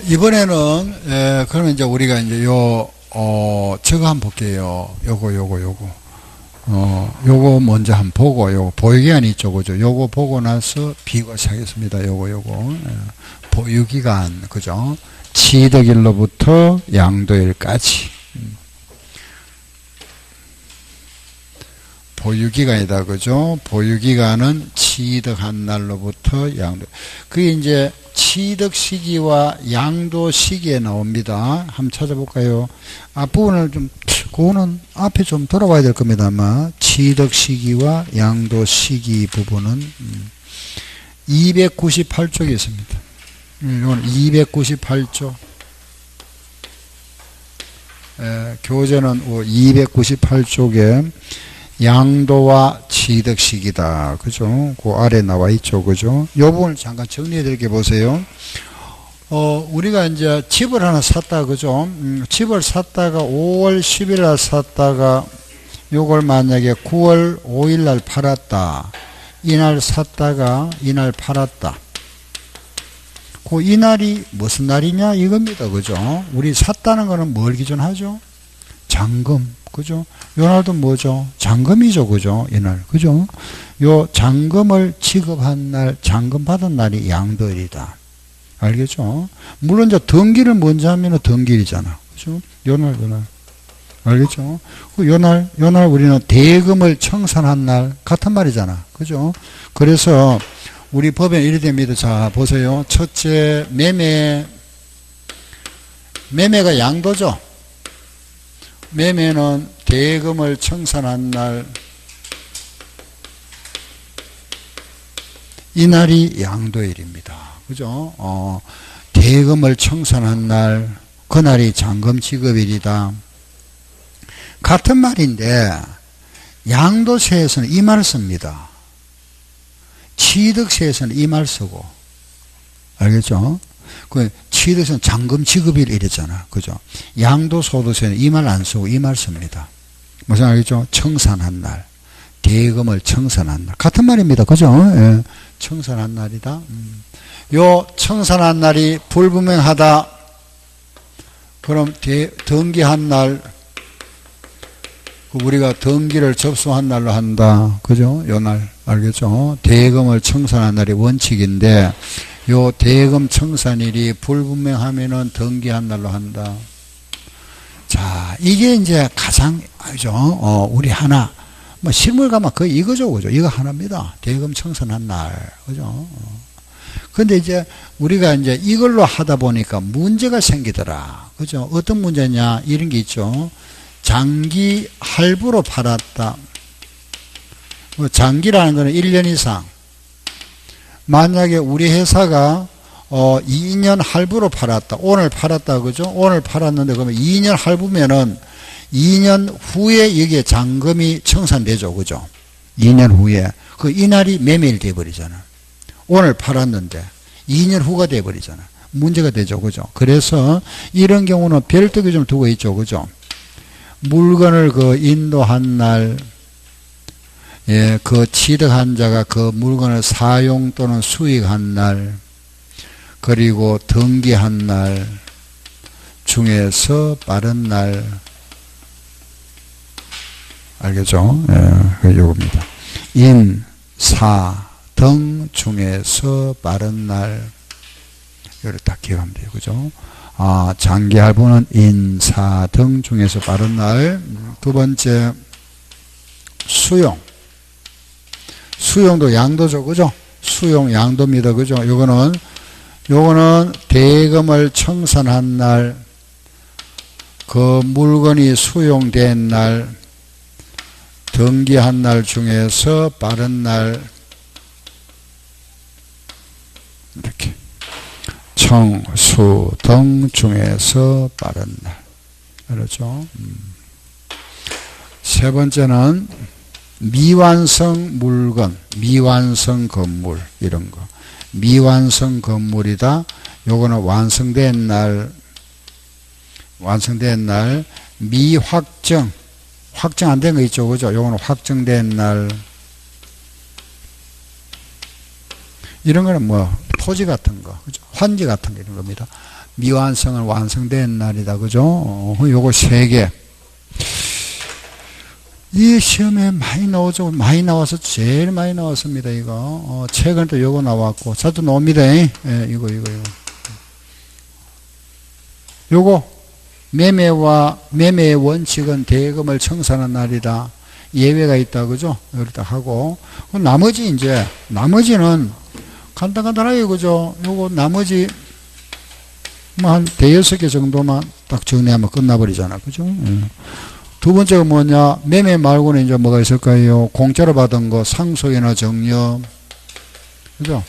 이번에는, 그러면 이제 우리가 이제 저거 한번 볼게요. 요거 먼저 한번 보고, 요거 보유기간 있죠, 그죠? 요거 보고 나서 비교시 하겠습니다. 보유기간, 그죠? 취득일로부터 양도일까지. 보유기간이다, 그죠? 보유기간은 취득한 날로부터 양도. 그게 이제 취득 시기와 양도 시기에 나옵니다. 한번 찾아볼까요? 앞부분을 그거는 앞에 좀 돌아봐야 될 겁니다. 아마 취득 시기와 양도 시기 부분은 298쪽에 있습니다. 이건 298쪽. 교재는 298쪽에 양도와 취득 시기다. 그죠? 그 아래 나와 있죠. 그죠? 요 부분을 잠깐 정리해 드릴게 보세요. 우리가 이제 집을 하나 샀다. 그죠? 집을 샀다가 5월 10일 날 샀다가 요걸 만약에 9월 5일 날 팔았다. 이날 샀다가 이날 팔았다. 그 이날이 무슨 날이냐 이겁니다. 그죠? 우리 샀다는 거는 뭘 기준하죠? 잔금. 그죠? 요 날도 뭐죠? 잔금이죠. 그죠? 이날. 그죠? 요 잔금을 지급한 날, 잔금 받은 날이 양도일이다. 알겠죠? 물론 이제 등기를 먼저 하면은 등기일이잖아. 그죠? 요 날. 알겠죠? 요 날 우리는 대금을 청산한 날, 같은 말이잖아. 그죠? 그래서 우리 법에 이래 됩니다. 자, 보세요. 첫째, 매매가 양도죠? 매매는 대금을 청산한 날, 이날이 양도일입니다. 그죠? 대금을 청산한 날, 그날이 잔금 지급일이다. 같은 말인데, 양도세에서는 이 말을 씁니다. 취득세에서는 이 말 쓰고. 알겠죠? 그 취득세는 잔금 지급일 이랬잖아. 그죠? 양도소득세는 이 말 안 쓰고 이 말 씁니다. 무슨 말이죠? 청산한 날. 대금을 청산한 날. 같은 말입니다. 그죠? 예. 청산한 날이다. 요 청산한 날이 불분명하다. 그럼 등기한 날, 우리가 등기를 접수한 날로 한다. 그죠? 요 날. 알겠죠? 대금을 청산한 날이 원칙인데, 요 대금 청산일이 불분명하면은 등기한 날로 한다. 자, 이게 이제 가장, 그죠? 우리 하나, 뭐 실물 가면 거의 이거죠. 그죠? 이거 하나입니다. 대금 청산한 날. 그죠? 근데 이제 우리가 이제 이걸로 하다 보니까 문제가 생기더라. 그죠? 어떤 문제냐? 이런 게 있죠. 장기 할부로 팔았다. 장기라는 거는 1년 이상. 만약에 우리 회사가 2년 할부로 팔았다. 오늘 팔았다. 그죠? 오늘 팔았는데 그러면 2년 할부면은 2년 후에 여기에 잔금이 청산되죠. 그죠? 2년 후에. 이날이 매매일 돼버리잖아. 오늘 팔았는데 2년 후가 돼버리잖아. 문제가 되죠. 그죠? 그래서 이런 경우는 별도기 좀 두고 있죠. 그죠? 물건을 인도한 날, 예, 취득한 자가 그 물건을 사용 또는 수익한 날, 그리고 등기한 날 중에서 빠른 날. 알겠죠? 예, 요겁니다. 인, 사, 등 중에서 빠른 날. 이걸 딱 기억하면 돼요. 그죠? 장기 할부는 인, 사, 등 중에서 빠른 날. 두 번째, 수용. 수용도 양도죠. 그죠? 수용 양도입니다. 그죠? 요거는 대금을 청산한 날, 그 물건이 수용된 날, 등기한 날 중에서 빠른 날. 이렇게. 청, 수, 등 중에서 빠른 날. 그렇죠? 세 번째는 미완성 물건, 미완성 건물, 이런 거. 미완성 건물이다. 요거는 완성된 날, 미확정, 확정 안 된 거 있죠. 그죠? 요거는 확정된 날. 이런 거는 토지 같은 거, 그죠? 환지 같은 게 이런 겁니다. 미완성은 완성된 날이다, 그죠? 요거 3개. 이 시험에 많이 나오죠. 많이 나와서 제일 많이 나왔습니다, 이거. 최근에 또 요거 나왔고. 자주 나옵니다. 예, 이거. 요거, 매매의 원칙은 대금을 청산한 날이다. 예외가 있다, 그죠? 이렇게 하고. 나머지는 간단하게, 그죠? 요거 나머지, 한 5-6개 정도만 딱 정리하면 끝나버리잖아, 그죠? 두 번째가 뭐냐? 매매 말고는 이제 뭐가 있을까요? 공짜로 받은 거, 상속이나 정려. 그죠?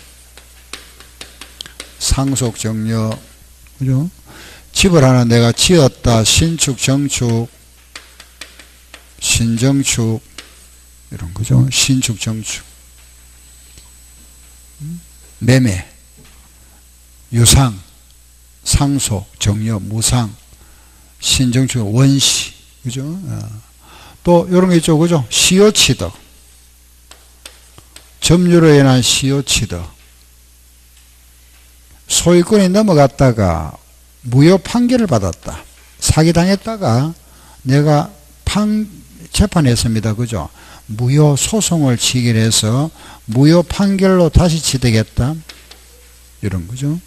상속, 정려. 그죠? 집을 하나 내가 지었다. 신축, 정축, 신정축. 이런 거죠. 신축, 정축. 매매, 유상, 상속, 정려, 무상, 신정축, 원시. 그죠? 또, 요런 게 있죠. 그죠? 시효취득. 점유로 인한 시효취득. 소유권이 넘어갔다가 무효 판결을 받았다. 사기당했다가 내가 재판했습니다. 그죠? 무효 소송을 취결해서 무효 판결로 다시 취득했다. 이런 거죠.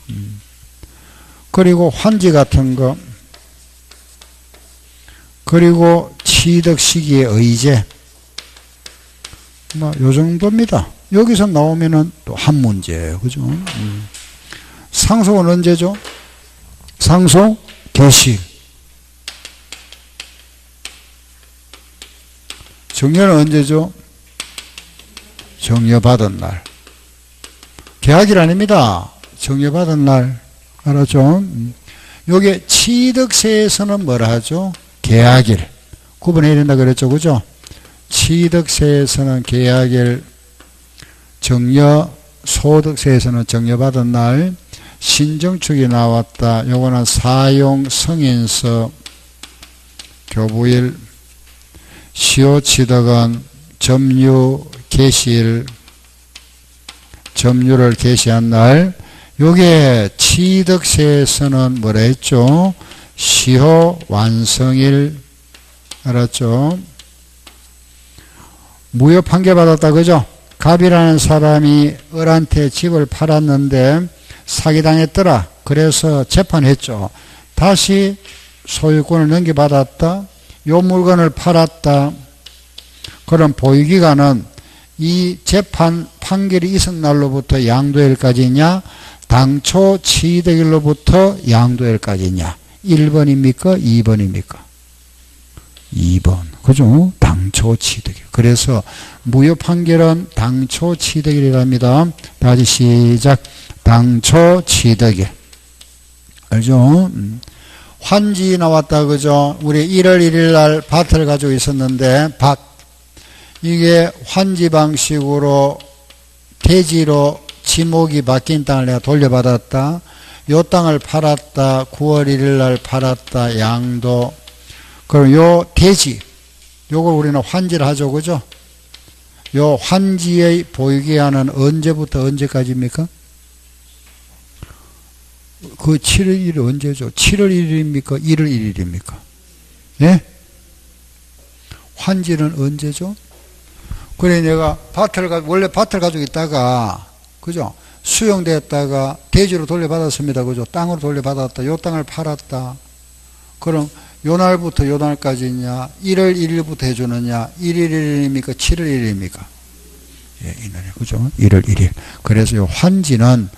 그리고 환지 같은 거. 그리고 취득 시기의 의제. 요 정도입니다. 여기서 나오면은 또 한 문제예요. 그죠? 상속은 언제죠? 상속 개시. 정려는 언제죠? 정려받은 날. 계약일 아닙니다. 정려받은 날. 알았죠? 요게 취득세에서는 뭐라 하죠? 계약일. 구분해야 된다 그랬죠. 그죠? 취득세에서는 계약일, 정려, 소득세에서는 정려받은 날, 신정축이 나왔다. 요거는 사용 승인서, 교부일, 시효취득은 점유 개시일, 점유를 개시한 날. 요게 취득세에서는 뭐라 했죠? 시효 완성일. 알았죠? 무효 판결 받았다, 그죠? 갑이라는 사람이 을한테 집을 팔았는데 사기당했더라. 그래서 재판했죠. 다시 소유권을 넘겨받았다. 요 물건을 팔았다. 그럼 보유기간은 이 재판 판결이 있은 날로부터 양도일까지냐, 당초 취득일로부터 양도일까지냐. 1번입니까? 2번입니까? 2번. 그죠? 당초 취득일. 그래서 무효 판결은 당초 취득일이랍니다. 다시 시작. 당초 취득일. 알죠? 환지 나왔다. 그죠? 우리 1월 1일 날 밭을 가지고 있었는데, 밭. 이게 환지 방식으로 대지로 지목이 바뀐 땅을 내가 돌려받았다. 요 땅을 팔았다. 9월 1일 날 팔았다. 양도. 그럼 요 대지, 요걸 우리는 환지를 하죠. 그죠? 요 환지의 보유기한은 언제부터 언제까지입니까? 그 7월 1일 언제죠? 7월 1일입니까? 1월 1일입니까? 예? 환지는 언제죠? 그래, 내가 원래 밭을 가지고 있다가, 그죠? 수용됐다가 대지로 돌려받았습니다. 그죠? 땅으로 돌려받았다. 요 땅을 팔았다. 그럼 요 날부터 요 날까지냐? 1월 1일부터 해주느냐? 1일 1일입니까? 7월 1일입니까? 예, 이 날에, 그죠? 1월 1일. 그래서 요 환지는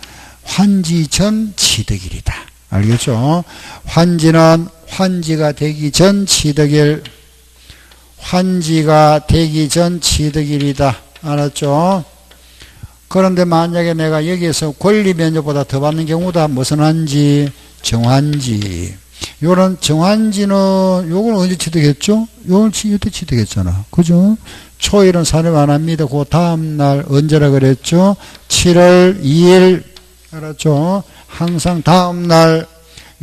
환지 전 취득일이다. 알겠죠? 환지는 환지가 되기 전 취득일, 환지가 되기 전 취득일이다. 알았죠? 그런데 만약에 내가 여기에서 권리 면적보다 더 받는 경우다. 무슨 환지? 정환지. 요런 정환지는 요건 언제 취득했죠? 요건 이때 취득했잖아. 그죠? 초일은 산업 안 합니다. 그 다음날 언제라 그랬죠? 7월 2일. 알았죠? 항상 다음날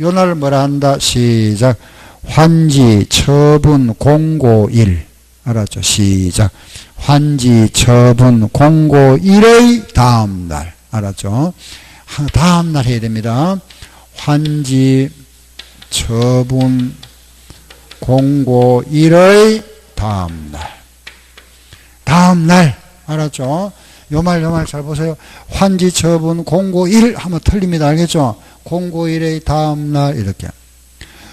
요 날을 뭐라 한다? 시작. 환지 처분 공고일. 알았죠? 시작. 환지 처분 공고일의 다음날. 알았죠? 다음날 해야 됩니다. 환지, 처분, 공고일의 다음날. 다음날. 알았죠? 요 말 잘 보세요. 환지, 처분, 공고일 하면 틀립니다. 알겠죠? 공고일의 다음날 이렇게.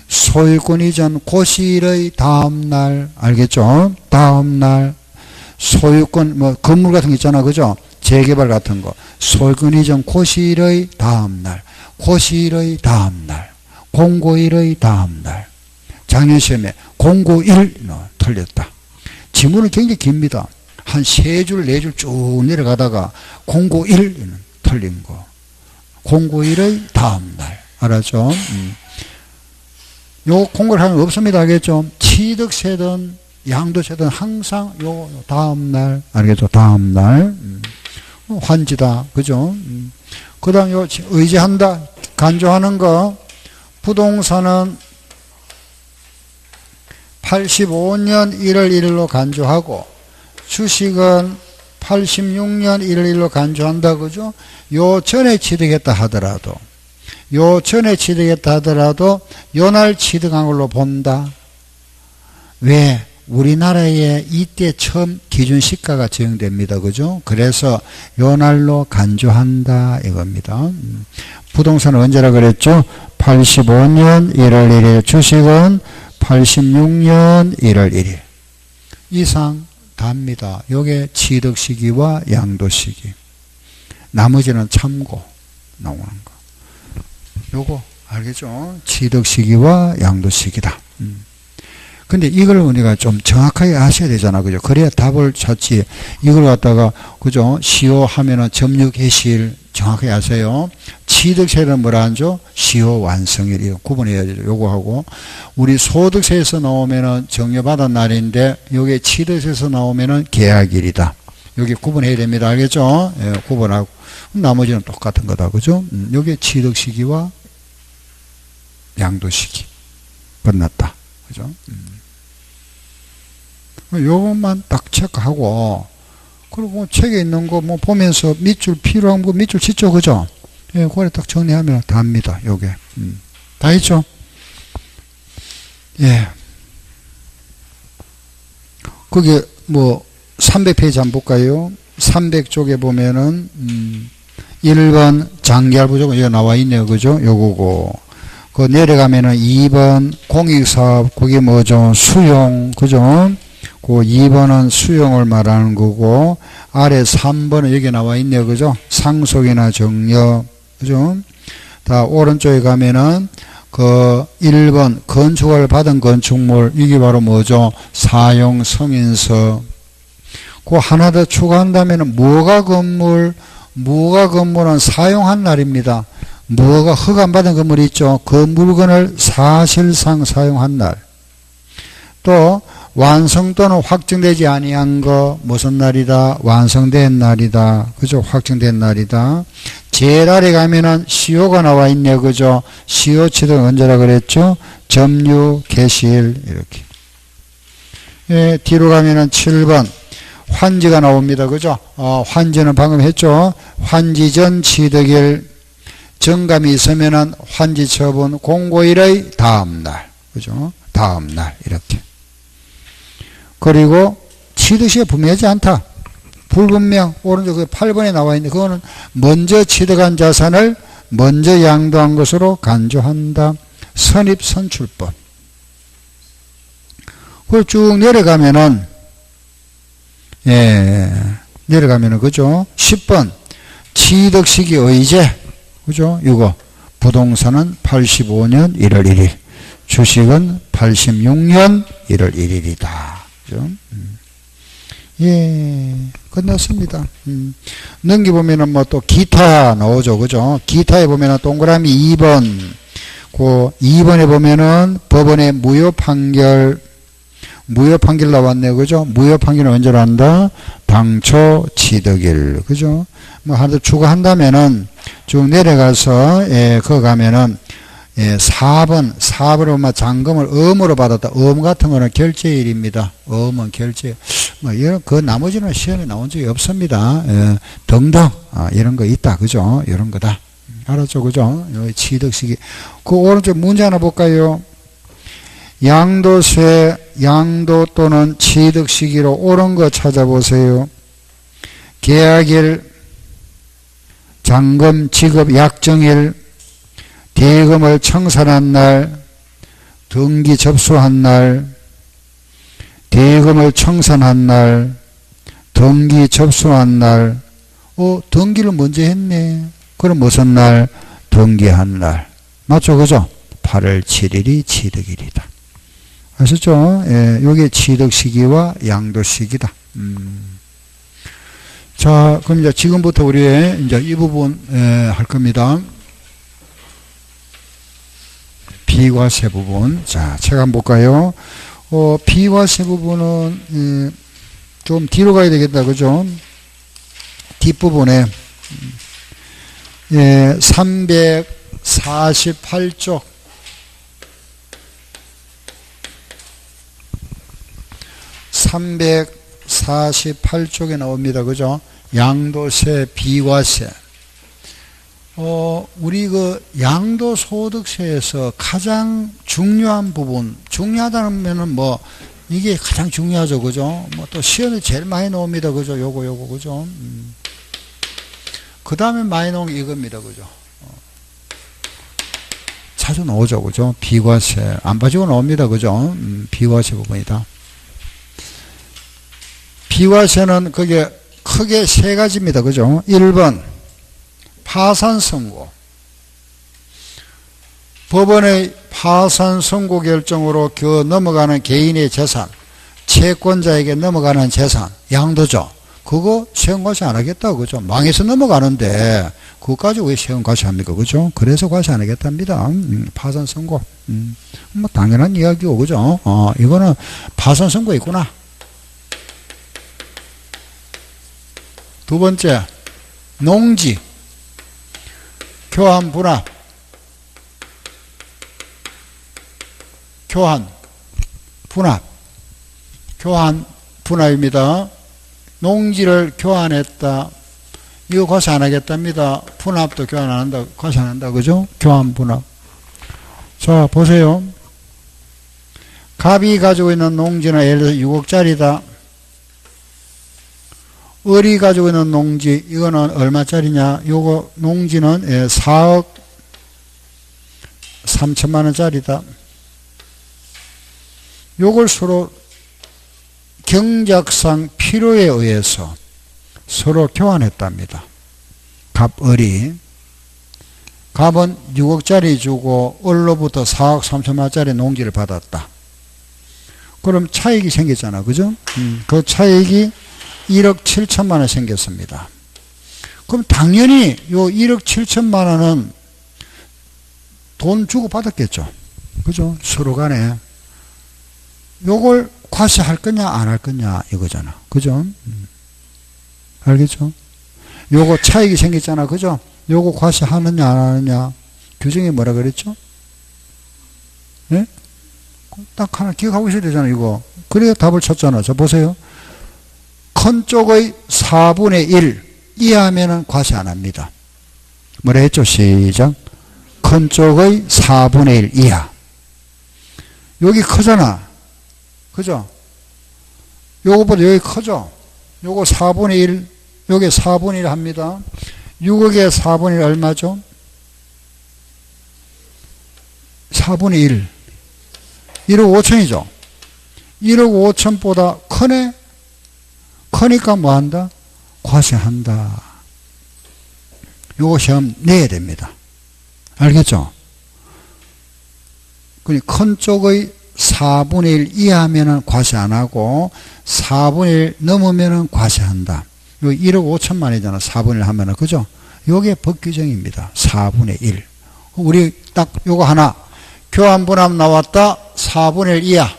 소유권 이전 고시일의 다음날. 알겠죠? 다음날. 소유권 뭐 건물 같은 거 있잖아. 그죠? 재개발 같은 거. 소유권 이전 고시일의 다음날. 고시일의 다음날. 공고일의 다음날. 작년 시험에 공고일 틀렸다. 지문은 굉장히 깁니다. 한 3줄, 4줄 쭉 내려가다가 공고일은 틀린 거. 공고일의 다음날. 알았죠? 요 공고를 하면 없습니다. 알겠죠? 취득세든 양도세든 항상 요 다음날. 알겠죠? 다음날. 환지다. 그죠? 그 다음 요 의지한다. 간주하는 거. 부동산은 85년 1월 1일로 간주하고 주식은 86년 1월 1일로 간주한다. 그죠? 요 전에 취득했다 하더라도 요 날 취득한 걸로 본다. 왜? 우리나라에 이때 처음 기준시가가 적용됩니다. 그죠? 그래서 요 날로 간주한다 이겁니다. 부동산은 언제라 그랬죠? 85년 1월 1일, 주식은 86년 1월 1일. 이상 답니다. 요게 취득 시기와 양도 시기. 나머지는 참고 나오는 거. 요거 알겠죠? 취득 시기와 양도 시기다. 근데 이걸 우리가 좀 정확하게 아셔야 되잖아. 그죠? 그래야 답을 찾지. 이걸 갖다가, 그죠? 시효 하면은 점유 개시일 정확하게 아세요. 취득세는 뭐라 하죠? 시효 완성일. 이거 구분해야 되죠. 요거하고. 우리 소득세에서 나오면은 정려받은 날인데, 요게 취득세에서 나오면은 계약일이다. 여기 구분해야 됩니다. 알겠죠? 예, 구분하고. 나머지는 똑같은 거다. 그죠? 요게 취득 시기와 양도 시기. 끝났다. 그죠? 요것만 딱 체크하고, 그리고 책에 있는 거 뭐 보면서 밑줄 필요한 거 밑줄 치죠. 그죠? 예, 그래 딱 정리하면 답니다. 요게. 다 있죠? 예. 거기 뭐 300페이지 한번 볼까요? 300쪽에 보면은 1번 장기할 부족은 이거 나와 있네요. 그죠? 요거고. 그 내려가면은 2번 공익사업, 그게 뭐죠? 수용. 그죠? 그 2번은 수용을 말하는 거고, 아래 3번은 여기 나와 있네요. 그죠? 상속이나 정려. 그죠? 다 오른쪽에 가면은 그 1번 건축을 받은 건축물, 이게 바로 뭐죠? 사용 승인서. 그 하나 더 추가한다면은 무허가 건물은 사용한 날입니다. 무허가 허가받은 건물이 있죠. 그 물건을 사실상 사용한 날. 또 완성 또는 확정되지 아니한 거 무슨 날이다? 완성된 날이다. 그죠? 확정된 날이다. 제일 아래 가면은 시효가 나와 있네요. 그죠? 시효 취득 언제라 그랬죠? 점유 개시일 이렇게. 예, 뒤로 가면은 7번 환지가 나옵니다. 그죠? 환지는 방금 했죠? 환지 전 취득일. 정감이 있으면은 환지 처분 공고일의 다음날. 그죠? 다음날. 이렇게. 그리고 취득시에 분명하지 않다. 불분명. 오른쪽 그 8번에 나와 있는데, 그거는 먼저 취득한 자산을 먼저 양도한 것으로 간주한다. 선입선출법. 그걸 쭉 내려가면은, 예, 내려가면은, 그죠? 10번. 취득시기 의제. 그죠? 이거. 부동산은 85년 1월 1일. 주식은 86년 1월 1일이다. 그죠? 예, 끝났습니다. 넘겨보면은 뭐 또 기타 나오죠. 그죠? 기타에 보면은 동그라미 2번. 그 2번에 보면은 법원의 무효 판결 나왔네요. 그죠? 무효 판결은 언제 난다? 당초 취득일. 그죠? 뭐 하나 더 추가한다면은 쭉 내려가서, 예, 그거 가면은, 예, 4번으로 보면 잔금을 엄으로 받았다. 엄 같은 거는 결제일입니다. 엄은 결제. 뭐, 이런, 그 나머지는 시험에 나온 적이 없습니다. 예, 등등. 이런 거 있다. 그죠? 이런 거다. 알았죠? 그죠? 여기 취득시기. 그 오른쪽 문제 하나 볼까요? 양도세, 양도 또는 취득시기로 옳은 거 찾아보세요. 계약일, 잔금 지급 약정일, 대금을 청산한 날, 등기 접수한 날, 대금을 청산한 날, 등기 접수한 날. 등기를 먼저 했네. 그럼 무슨 날? 등기한 날. 맞죠? 그죠? 8월 7일이 취득일이다. 아셨죠? 예, 요게 취득시기와 양도시기다. 자, 그럼 이제 지금부터 우리 이제 이 부분 할 겁니다. 비과세 부분. 자, 책 한번 볼까요? 비과세 부분은 좀 뒤로 가야 되겠다. 그죠? 뒷부분에 348쪽 348쪽에 나옵니다. 그죠? 양도세, 비과세. 우리 그 양도소득세에서 가장 중요한 부분, 중요하다면은 뭐, 이게 가장 중요하죠. 그죠? 뭐 또 시험에 제일 많이 나옵니다. 그죠? 요거, 그죠? 그 다음에 많이 나온 게 이겁니다. 그죠? 자주 나오죠. 그죠? 비과세. 안 빠지고 나옵니다. 그죠? 비과세 부분이다. 비과세는 그게 크게 세 가지입니다. 그죠? 1번, 파산 선고. 법원의 파산 선고 결정으로 넘어가는 개인의 재산, 채권자에게 넘어가는 재산, 양도죠. 그거 세금과세 안 하겠다. 그죠? 망해서 넘어가는데, 그거까지 왜 세금과세 합니까? 그죠? 그래서 과세 안 하겠답니다. 파산 선고. 뭐, 당연한 이야기고, 그죠? 이거는 파산 선고 있구나. 두 번째, 농지, 교환 분합, 교환 분합입니다. 농지를 교환했다. 이거 과세 안 하겠답니다. 분합도 교환 안 한다. 과세 안 한다. 그죠? 교환 분합. 자, 보세요. 갑이 가지고 있는 농지는 예를 들어서 6억짜리다. 을이 가지고 있는 농지, 이거는 얼마짜리냐? 요거 농지는 4억 3천만 원짜리다. 요걸 서로 경작상 필요에 의해서 서로 교환했답니다. 갑을이. 갑은 6억짜리 주고 을로부터 4억 3천만 원짜리 농지를 받았다. 그럼 차익이 생겼잖아. 그죠? 그 차익이 1억 7천만 원 생겼습니다. 그럼 당연히 요 1억 7천만 원은 돈 주고 받았겠죠. 그죠? 서로 간에. 요걸 과세할 거냐 안 할 거냐 이거잖아. 그죠? 알겠죠? 요거 차익이 생겼잖아. 그죠? 요거 과세하느냐 안 하느냐. 규정이 뭐라 그랬죠? 예? 딱 하나 기억하고 있어야 되잖아. 이거. 그래야 답을 찾잖아. 자, 보세요. 큰 쪽의 4분의 1 이하면은 과세 안 합니다. 뭐라 했죠? 시작. 큰 쪽의 4분의 1 이하. 여기 크잖아. 그죠? 요거보다 여기 크죠? 요거 4분의 1, 요게 4분의 1 합니다. 6억에 4분의 1 얼마죠? 4분의 1. 1억 5천이죠? 1억 5천보다 크네? 크니까 뭐 한다? 과세한다. 요거 시험 내야 됩니다. 알겠죠? 큰 쪽의 4분의 1 이하면은 과세 안 하고 4분의 1 넘으면은 과세한다. 요 1억 5천만이잖아. 4분의 1 하면은. 그죠? 요게 법 규정입니다. 4분의 1. 우리 딱 요거 하나. 교환 분합 나왔다. 4분의 1 이하.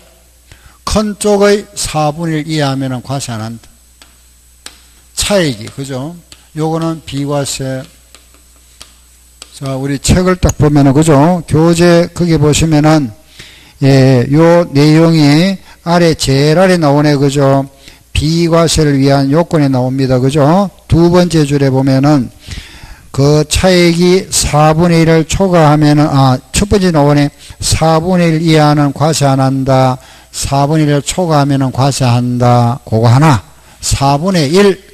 큰 쪽의 4분의 1 이하면은 과세 안 한다. 차익이. 그죠? 요거는 비과세. 자, 우리 책을 딱 보면은, 그죠? 교재, 거기 보시면은, 예, 요 내용이 아래, 제일 아래 나오네. 그죠? 비과세를 위한 요건이 나옵니다. 그죠? 두 번째 줄에 보면은, 그 차액이 4분의 1을 초과하면은, 첫 번째 노원에 4분의 1 이하는 과세 안 한다. 4분의 1을 초과하면은 과세한다. 그거 하나. 4분의 1.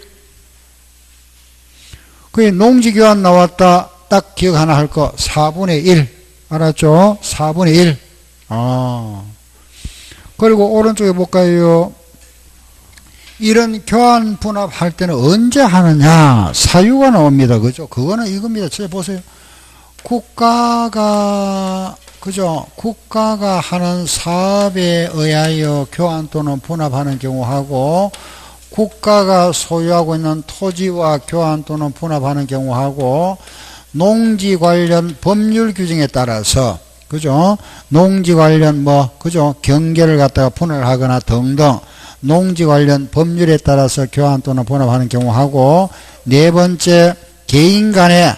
그 농지교환 나왔다. 딱 기억 하나 할 거. 4분의 1. 알았죠? 4분의 1. 그리고 오른쪽에 볼까요? 이런 교환 분합할 때는 언제 하느냐? 사유가 나옵니다. 그죠? 그거는 이겁니다. 저 보세요. 국가가 하는 사업에 의하여 교환 또는 분합하는 경우하고, 국가가 소유하고 있는 토지와 교환 또는 분합하는 경우하고, 농지 관련 법률 규정에 따라서, 그죠? 농지 관련 그죠? 경계를 갖다가 분할하거나 등등, 농지 관련 법률에 따라서 교환 또는 분합하는 경우하고, 네 번째, 개인 간의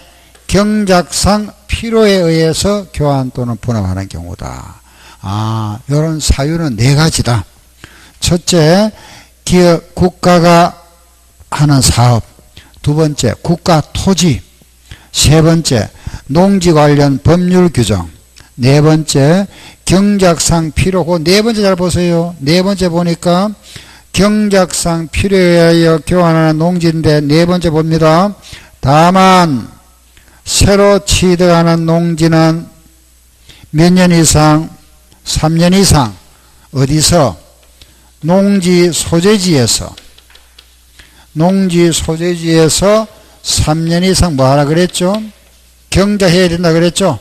경작상 필요에 의해서 교환 또는 분합하는 경우다. 이런 사유는 네 가지다. 첫째, 기업, 국가가 하는 사업. 두 번째, 국가 토지. 세 번째, 농지 관련 법률 규정. 네 번째, 경작상 필요고, 네 번째 잘 보세요. 네 번째 보니까 경작상 필요에 의하여 교환하는 농지인데, 네 번째 봅니다. 다만 새로 취득하는 농지는 몇 년 이상? 3년 이상. 어디서? 농지 소재지에서 3년 이상 뭐 하라 그랬죠? 경작해야 된다 그랬죠?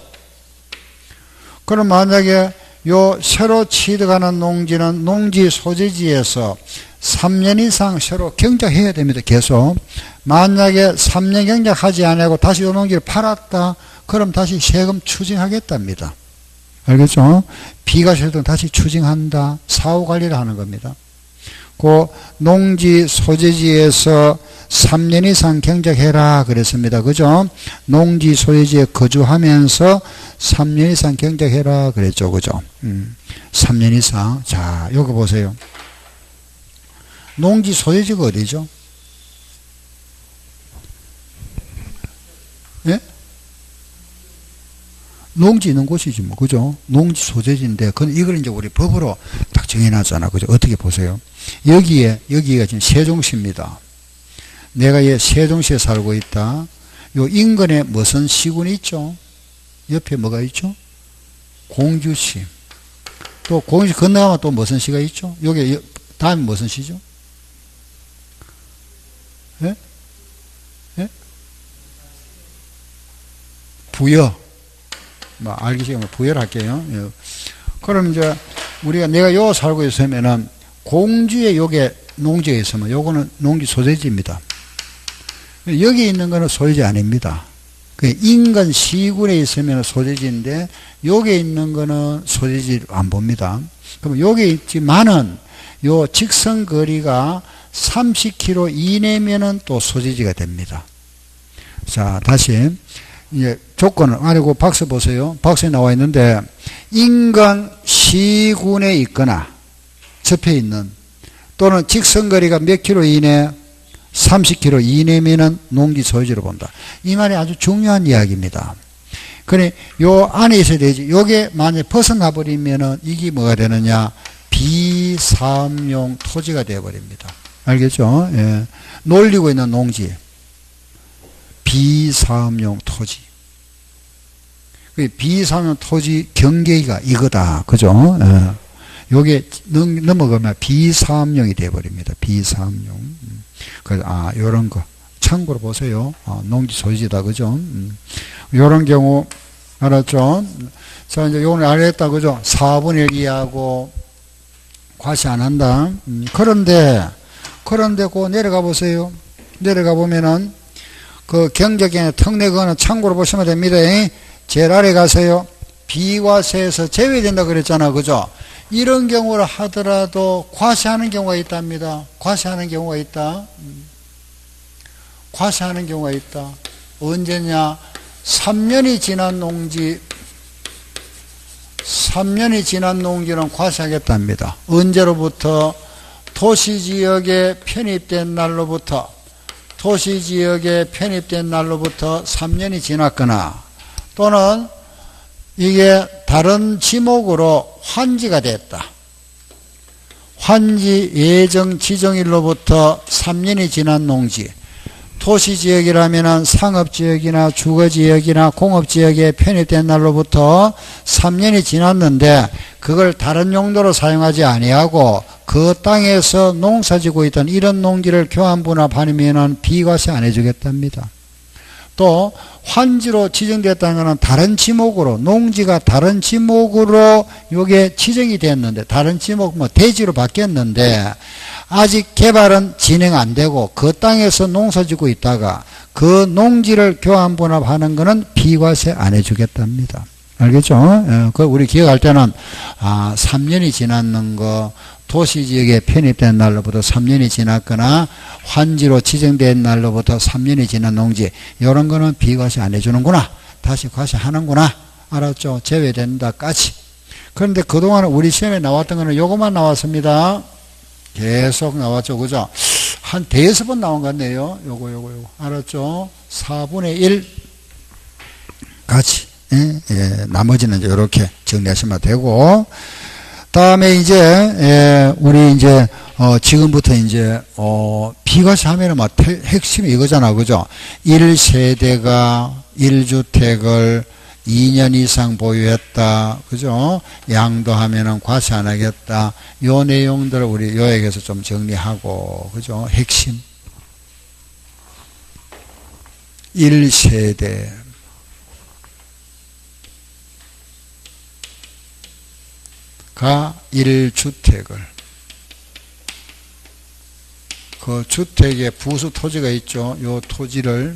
그럼 만약에 요 새로 취득하는 농지는 농지 소재지에서 3년 이상 새로 경작해야 됩니다. 계속. 만약에 3년 경작하지 않고 다시 요 농지를 팔았다. 그럼 다시 세금 추징하겠답니다. 알겠죠? 비과세도 다시 추징한다. 사후관리를 하는 겁니다. 그 농지 소재지에서 3년 이상 경작해라 그랬습니다. 그죠? 농지 소재지에 거주하면서 3년 이상 경작해라 그랬죠. 그죠? 3년 이상. 자, 여기 보세요. 농지 소재지가 어디죠? 예? 농지 있는 곳이지 뭐. 그죠? 농지 소재지인데, 이걸 이제 우리 법으로 딱 정해놨잖아. 그죠? 어떻게 보세요? 여기가 지금 세종시입니다. 내가 세종시에 살고 있다. 요 인근에 무슨 시군이 있죠? 옆에 뭐가 있죠? 공주시. 또 공주시 건너가면 또 무슨 시가 있죠? 여기 다음에 무슨 시죠? 예? 예? 부여. 알기 싫으면 부여를 할게요. 예. 그럼 이제 내가 요 살고 있으면은 공주에 요게 농지가 있으면 요거는 농지 소재지입니다. 여기 있는 거는 소재지 아닙니다. 인근 시군에 있으면 소재지인데 여기 있는 거는 소재지 안 봅니다. 그럼 여기 있지만은 요 직선 거리가 30km 이내면은 또 소재지가 됩니다. 자, 다시 이제 조건은 아니고 박스 보세요. 박스에 나와 있는데 인근 시군에 있거나 접해 있는 또는 직선거리가 몇 킬로 이내? 30km 이내면은 농지 소유지로 본다. 이 말이 아주 중요한 이야기입니다. 그래, 요 안에 있어야 되지. 요게 만약에 벗어나 버리면은 이게 뭐가 되느냐? 비사업용 토지가 되어버립니다. 알겠죠? 예. 놀리고 있는 농지. 비사업용 토지. 비사업용 토지 경계가 이거다. 그죠? 예. 요게 넘어가면 비사업용이 되어버립니다. 비사업용. 그래서, 요런 거. 참고로 보세요. 농지 소유지다. 그죠? 요런 경우, 알았죠? 자, 이제 요거는 알겠다. 그죠? 4분의 1 이하고 과세 안 한다. 그런데, 그 내려가 보세요. 내려가 보면은, 그 경제경에 특례 그거는 참고로 보시면 됩니다. 제일 아래 가세요. 비과세에서 제외된다 그랬잖아. 그죠? 이런 경우를 하더라도 과세하는 경우가 있답니다. 과세하는 경우가 있다. 과세하는 경우가 있다. 언제냐? 3년이 지난 농지는 과세하겠답니다. 언제로부터? 도시지역에 편입된 날로부터 도시지역에 편입된 날로부터 3년이 지났거나 또는 이게 다른 지목으로 환지가 됐다. 환지 예정 지정일로부터 3년이 지난 농지, 도시지역이라면 상업지역이나 주거지역이나 공업지역에 편입된 날로부터 3년이 지났는데 그걸 다른 용도로 사용하지 아니하고 그 땅에서 농사지고 있던 이런 농지를 교환분합하면 비과세 안 해주겠답니다. 또 환지로 지정됐다는 것은 다른 지목으로, 농지가 다른 지목으로 요게 지정이 됐는데, 다른 지목 뭐 대지로 바뀌었는데 아직 개발은 진행 안 되고 그 땅에서 농사지고 있다가 그 농지를 교환분합하는 것은 비과세 안 해주겠답니다. 알겠죠? 그 우리 기억할 때는 3년이 지났는 거, 도시지역에 편입된 날로부터 3년이 지났거나 환지로 지정된 날로부터 3년이 지난 농지, 이런 거는 비과세 안 해주는구나, 다시 과세하는구나, 알았죠? 제외된다까지. 그런데 그동안 우리 시험에 나왔던 거는 요것만 나왔습니다. 계속 나왔죠, 그죠? 한 대여섯 번 나온 것 같네요. 요거 알았죠? 4분의 1 같이. 나머지는 이제 이렇게 정리하시면 되고, 다음에 이제 우리 이제 지금부터 이제 비과세 하면은 막 핵심이 이거잖아, 그죠? 1세대가 1주택을 2년 이상 보유했다, 그죠? 양도하면은 과세 안 하겠다. 요 내용들을 우리 요약해서 좀 정리하고, 그죠? 핵심. 1세대. 가 1주택을, 그 주택에 부수 토지가 있죠. 요 토지를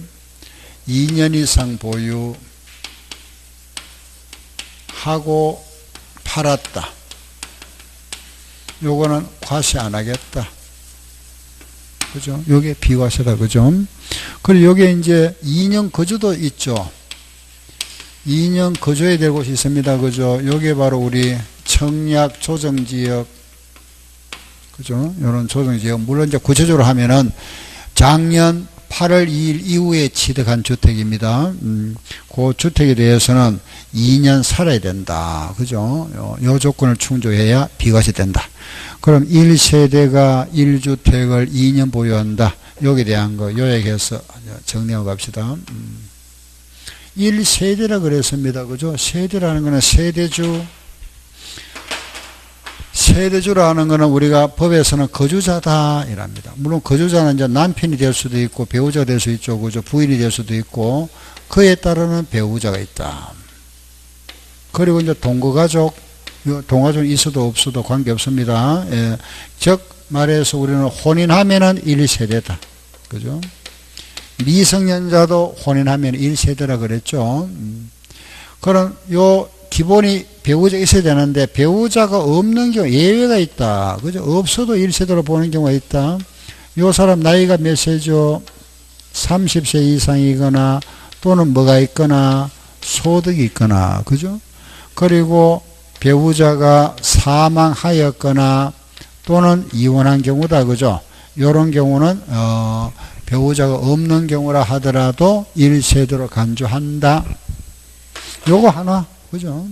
2년 이상 보유하고 팔았다. 요거는 과세 안 하겠다. 그죠? 요게 비과세다. 그죠? 그리고 요게 이제 2년 거주도 있죠. 2년 거주해야 될 곳이 있습니다. 그죠? 요게 바로 우리 청약 조정지역, 그죠? 요런 조정지역. 물론 이제 구체적으로 하면은 작년 8월 2일 이후에 취득한 주택입니다. 그 주택에 대해서는 2년 살아야 된다. 그죠? 요 조건을 충족해야 비과세 된다. 그럼 1세대가 1주택을 2년 보유한다. 여기에 대한 거 요약해서 정리하고 갑시다. 1세대라 그랬습니다. 그죠? 세대라는 거는 세대주. 세대주라는 것은 우리가 법에서는 거주자다 이랍니다. 물론 거주자는 이제 남편이 될 수도 있고 배우자가 될 수 있죠. 그죠? 부인이 될 수도 있고 그에 따르는 배우자가 있다. 그리고 이제 동거가족, 동거가족은 있어도 없어도 관계없습니다. 예. 즉 말해서 우리는 혼인하면은 1세대다. 그죠? 미성년자도 혼인하면 1세대라 그랬죠. 그럼 요 기본이 배우자가 있어야 되는데 배우자가 없는 경우 예외가 있다. 그죠? 없어도 1세대로 보는 경우가 있다. 요 사람 나이가 몇 세죠? 30세 이상이거나 또는 뭐가 있거나 소득이 있거나, 그죠? 그리고 배우자가 사망하였거나 또는 이혼한 경우다. 그죠? 요런 경우는 배우자가 없는 경우라 하더라도 1세대로 간주한다. 요거 하나. 그죠?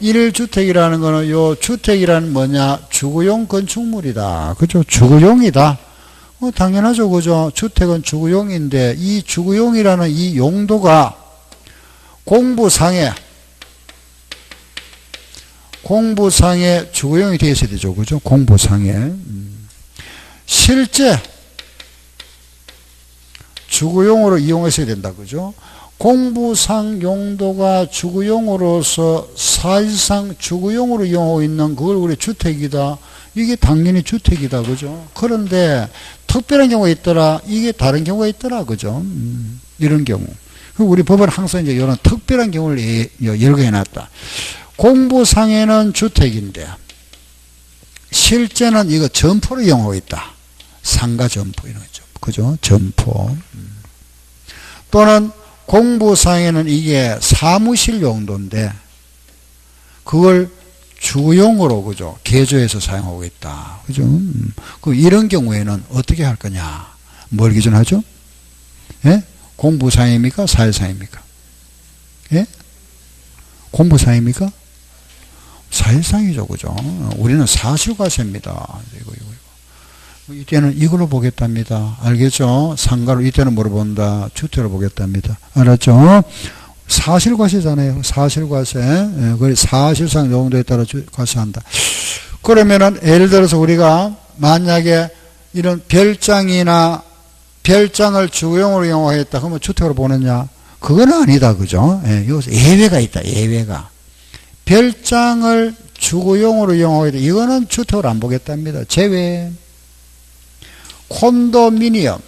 1주택이라는 거는 요 주택이라는 뭐냐? 주거용 건축물이다. 그죠? 주거용이다. 당연하죠. 그죠? 주택은 주거용인데 이 주거용이라는 이 용도가 공부상에 주거용이 되어 있어야 되죠. 그죠? 공부상에. 실제 주거용으로 이용했어야 된다. 그죠? 공부상 용도가 주거용으로서 사실상 주거용으로 이용하고 있는 그걸 우리 주택이다. 이게 당연히 주택이다. 그죠? 그런데 특별한 경우가 있더라. 이게 다른 경우가 있더라. 그죠? 이런 경우. 우리 법은 항상 이제 이런 특별한 경우를 여러 개 해놨다. 공부상에는 주택인데 실제는 이거 점포로 이용하고 있다. 상가 점포 이런 거죠. 그죠? 점포. 또는 공부상에는 이게 사무실 용도인데 그걸 주용으로, 그죠? 개조해서 사용하고 있다. 그죠? 이런 경우에는 어떻게 할 거냐? 뭘 기준하죠? 예? 공부상입니까? 사회상입니까? 예? 공부상입니까? 사회상이죠, 그죠? 우리는 사실과세입니다. 이거. 이때는 이걸로 보겠답니다. 알겠죠? 상가로 이때는 뭐로 본다? 주택으로 보겠답니다. 알았죠? 사실과세잖아요. 사실과세. 예, 사실상 정도에 따라 과세한다. 그러면은 예를 들어서 우리가 만약에 이런 별장이나 별장을 주거용으로 이용하겠다 그러면 주택으로 보느냐? 그건 아니다, 그죠? 예, 여기서 예외가 있다. 예외가. 별장을 주거용으로 이용하겠다. 이거는 주택으로 안 보겠답니다. 제외. 콘도미니엄.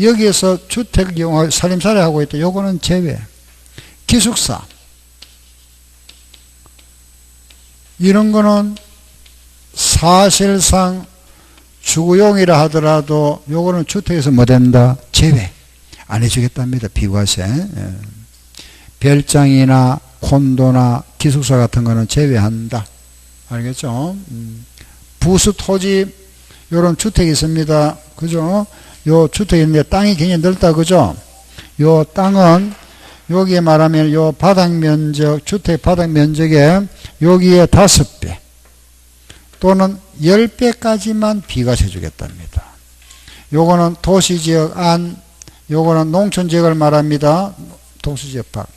여기에서 주택 이용하고 살림살이 하고 있다. 요거는 제외. 기숙사. 이런 거는 사실상 주거용이라 하더라도 요거는 주택에서 뭐 된다? 제외. 안 해주겠답니다. 비과세. 예. 별장이나 콘도나 기숙사 같은 거는 제외한다. 알겠죠? 부수 토지 요런 주택이 있습니다. 그죠? 요 주택이 있는데 땅이 굉장히 넓다. 그죠? 요 땅은 여기에 말하면 요 바닥 면적, 주택 바닥 면적에 여기에 5배 또는 10배까지만 비과세 주겠답니다. 요거는 도시지역 안, 요거는 농촌지역을 말합니다. 도시지역 밖.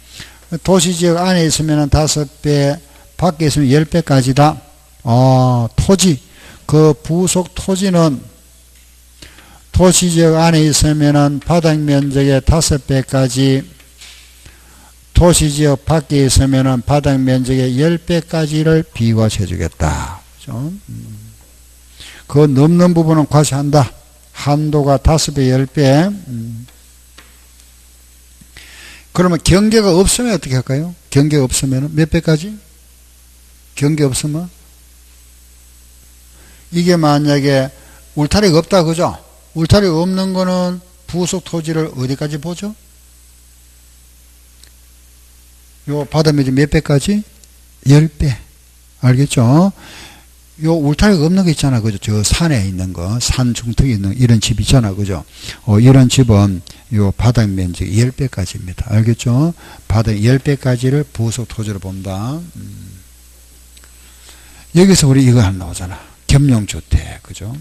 도시지역 안에 있으면 5배, 밖에 있으면 10배까지다. 토지. 그 부속 토지는 도시지역 안에 있으면 바닥 면적의 5배까지, 도시지역 밖에 있으면 바닥 면적의 10배까지를 비과세 주겠다. 그 넘는 부분은 과세한다. 한도가 5배, 10배. 그러면 경계가 없으면 어떻게 할까요? 경계가 없으면 몇 배까지? 경계 없으면? 이게 만약에 울타리가 없다, 그죠? 울타리가 없는 거는 부속 토지를 어디까지 보죠? 요 바닥면적 몇 배까지? 10배. 알겠죠? 요 울타리가 없는 거 있잖아, 그죠? 저 산에 있는 거, 산 중턱에 있는 이런 집 있잖아, 그죠? 이런 집은 요 바닥 면적 10배까지입니다. 알겠죠? 바닥 10배까지를 부속 토지로 본다. 여기서 우리 이거 하나 나오잖아. 겸용주택, 그죠?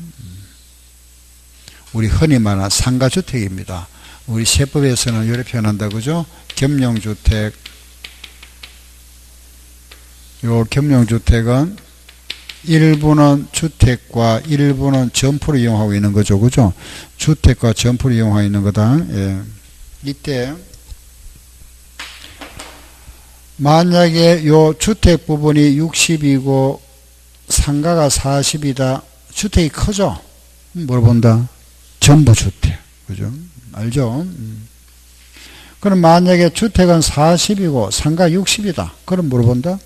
우리 흔히 말하는 상가주택입니다. 우리 세법에서는 이렇게 표현한다, 그죠? 겸용주택. 요 겸용주택은 일부는 주택과 일부는 점포를 이용하고 있는 거죠, 그죠? 주택과 점포를 이용하고 있는 거다. 예. 이때 만약에 요 주택 부분이 60이고 상가가 40이다. 주택이 크죠? 뭘 본다? 전부주택. 그죠? 알죠? 그럼 만약에 주택은 40이고 상가 60이다. 그럼 뭘 본다?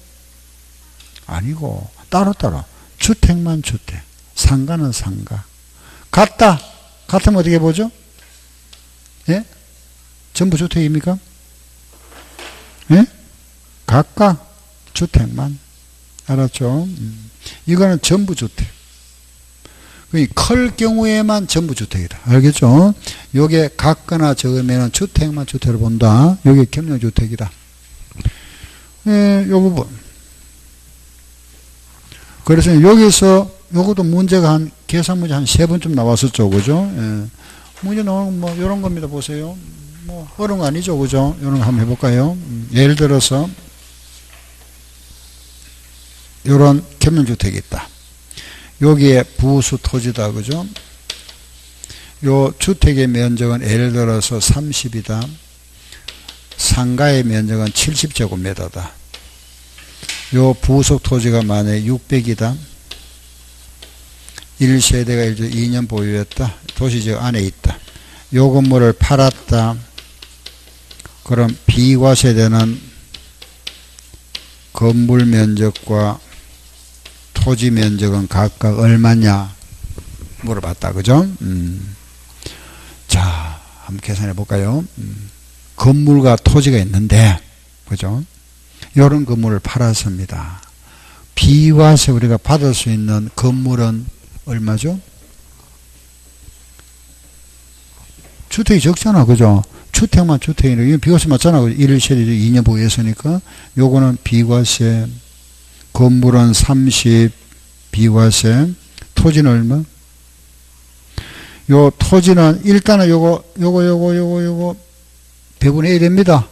아니고 따로따로 주택만 주택, 상가는 상가. 같다. 같으면 어떻게 보죠? 예? 전부 주택입니까? 예? 각각 주택만. 알았죠? 이거는 전부 주택. 클 경우에만 전부 주택이다. 알겠죠? 요게 같거나 적으면 주택만 주택으로 본다. 요게 겸용주택이다. 예, 요 부분. 그래서 여기서 요것도 문제가 계산 문제 한 3번쯤 나왔었죠. 그죠? 예. 문제 나오는 뭐 요런 겁니다. 보세요. 뭐 어려운 거 아니죠. 그죠? 요런 거 한번 해볼까요? 예를 들어서 요런 겸용주택이 있다. 여기에 부수 토지다. 그죠? 요 주택의 면적은 예를 들어서 30이다. 상가의 면적은 70제곱미터다. 요 부속 토지가 만약에 600이다. 1세대가 2년 보유했다. 도시지역 안에 있다. 요 건물을 팔았다. 그럼 비과세되는 건물 면적과 토지 면적은 각각 얼마냐 물어봤다. 그죠? 자, 한번 계산해 볼까요? 건물과 토지가 있는데, 그죠? 이런 건물을 팔았습니다. 비과세 우리가 받을 수 있는 건물은 얼마죠? 주택이 적잖아. 그죠? 주택만 주택이네. 이건 비과세 맞잖아. 1세대죠. 2년 보유했으니까. 요거는 비과세. 건물은 30 비과세. 토지는 얼마? 요 토지는 일단은 요거 배분해야 됩니다.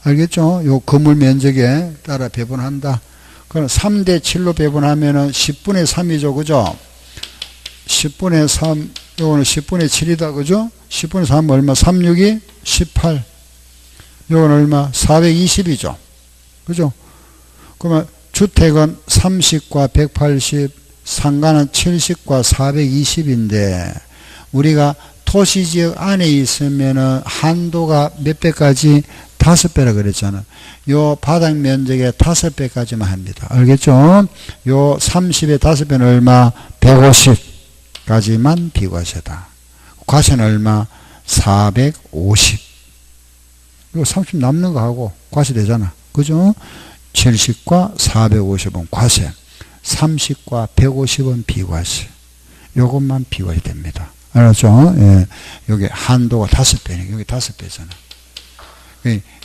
알겠죠? 요 건물 면적에 따라 배분한다. 그럼 3대 7로 배분하면은 10분의 3이죠. 그죠? 10분의 3, 요거는 10분의 7이다. 그죠? 10분의 3 얼마? 3, 6이 18. 요건 얼마? 420이죠. 그죠? 그러면 주택은 30과 180, 상가는 70과 420인데, 우리가 도시지역 안에 있으면은 한도가 몇 배까지? 5배라 그랬잖아. 요 바닥 면적의 5배까지만 합니다. 알겠죠? 요 30의 5배는 얼마? 150까지만 비과세다. 과세는 얼마? 450. 요 30 남는 거 하고 과세되잖아. 그죠? 70과 450은 과세. 30과 150은 비과세. 요것만 비과세 됩니다. 알았죠? 예. 여기 한도가 5배네. 여기 5배잖아.